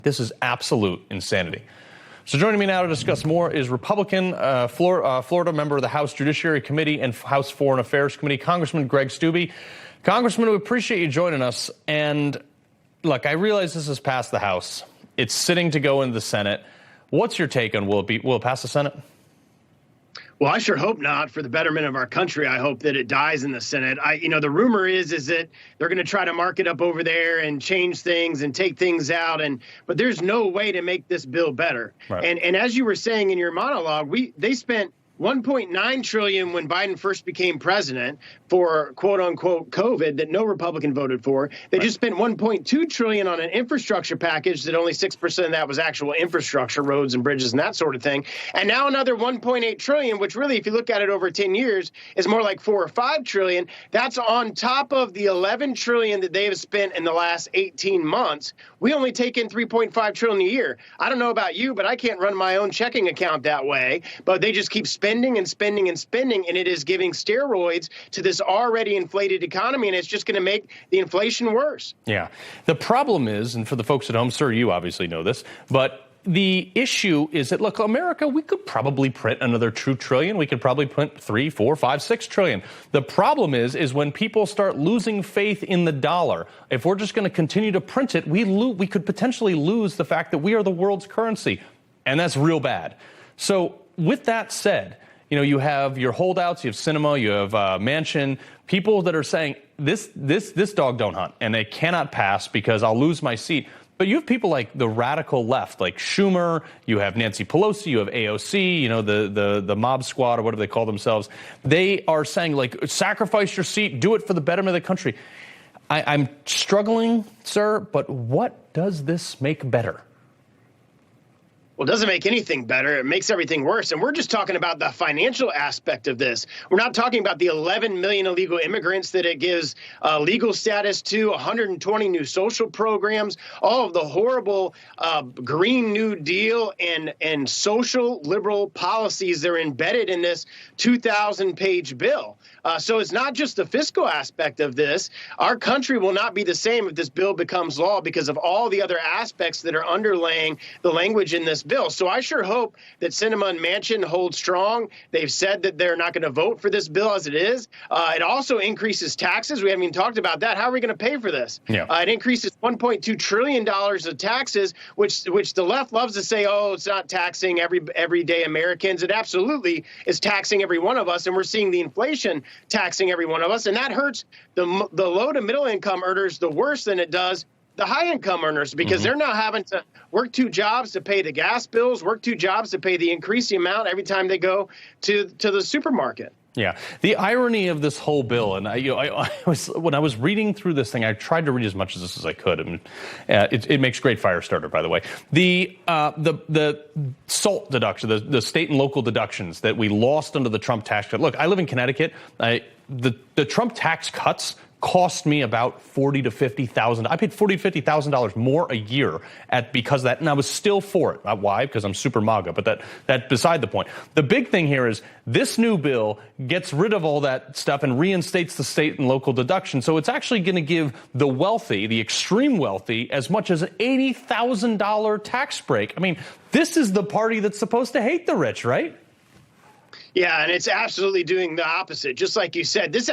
This is absolute insanity. So joining me now to discuss more is Republican Florida member of the House Judiciary Committee and House Foreign Affairs Committee, Congressman Greg Steube. Congressman, we appreciate you joining us. And look, I realize this has passed the House. It's sitting to go into the Senate. What's your take on will it pass the Senate? Well, I sure hope not. For the betterment of our country, I hope that it dies in the Senate. The rumor is that they're going to try to mark it up over there and change things and take things out, but there's no way to make this bill better. Right. And as you were saying in your monologue, they spent $1.9 trillion when Biden first became president for quote unquote COVID that no Republican voted for. They just spent $1.2 trillion on an infrastructure package that only 6% of that was actual infrastructure, roads and bridges and that sort of thing. And now another $1.8 trillion, which really, if you look at it over 10 years, is more like $4 or $5 trillion. That's on top of the $11 trillion that they have spent in the last 18 months. We only take in $3.5 trillion a year. I don't know about you, but I can't run my own checking account that way. But they just keep spending and spending and spending, and it is giving steroids to this already inflated economy, and it's just going to make the inflation worse. Yeah. The problem is, and for the folks at home, sir, you obviously know this, but the issue is that, look, America, we could probably print another $2 trillion. We could probably print $3, $4, $5, $6 trillion. The problem is when people start losing faith in the dollar, if we're just going to continue to print it, we could potentially lose the fact that we are the world's currency, and that's real bad. So with that said, you have your holdouts, you have Sinema, you have Manchin, people that are saying this dog don't hunt, and they cannot pass because I'll lose my seat. But you have people like the radical left, like Schumer, you have Nancy Pelosi, you have AOC, the mob squad, or whatever they call themselves. They are saying, like, sacrifice your seat, do it for the betterment of the country. I'm struggling, sir, but what does this make better? Well, it doesn't make anything better. It makes everything worse. And we're just talking about the financial aspect of this. We're not talking about the 11 million illegal immigrants that it gives legal status to, 120 new social programs, all of the horrible Green New Deal and social liberal policies that are embedded in this 2,000-page bill. So it's not just the fiscal aspect of this. Our country will not be the same if this bill becomes law because of all the other aspects that are underlaying the language in this bill. So I sure hope that Sinema and Manchin hold strong. They've said that they're not going to vote for this bill as it is. It also increases taxes. We haven't even talked about that. How are we going to pay for this? Yeah. It increases $1.2 trillion of taxes, which the left loves to say, oh, it's not taxing everyday Americans. It absolutely is taxing every one of us, and we're seeing the inflation taxing every one of us, and that hurts the low to middle income earners the worse than it does the high income earners, because they're now having to work 2 jobs to pay the gas bills, work 2 jobs to pay the increasing amount every time they go to the supermarket. Yeah, the irony of this whole bill, and when I was reading through this thing, I tried to read as much of this as I could, and it makes great fire starter, by the way. The SALT deduction, the state and local deductions that we lost under the Trump tax cut. Look, I live in Connecticut. The Trump tax cuts cost me about $40,000 to $50,000. I paid $40,000 to $50,000 more a year because of that, and I was still for it. Why? Because I'm super MAGA, but that beside the point. The big thing here is this new bill gets rid of all that stuff and reinstates the state and local deduction. So it's actually going to give the wealthy, the extreme wealthy, as much as an $80,000 tax break. I mean, this is the party that's supposed to hate the rich, right? Yeah, and it's absolutely doing the opposite. Just like you said, this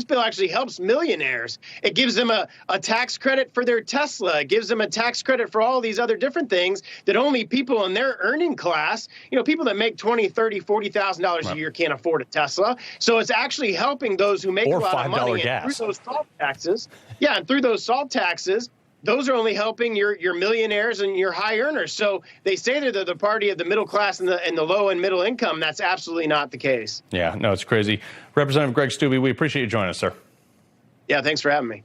bill actually helps millionaires. It gives them a tax credit for their Tesla. It gives them a tax credit for all these other different things that only people in their earning class, people that make $20,000, $30,000, $40,000 a year can't afford a Tesla. So it's actually helping those who make a lot of money. Gas. And through those SALT taxes. Yeah, and through those SALT taxes, those are only helping your millionaires and your high earners. So they say they're the party of the middle class and the low and middle income. That's absolutely not the case. Yeah, no, it's crazy. Representative Greg Steube, we appreciate you joining us, sir. Yeah, thanks for having me.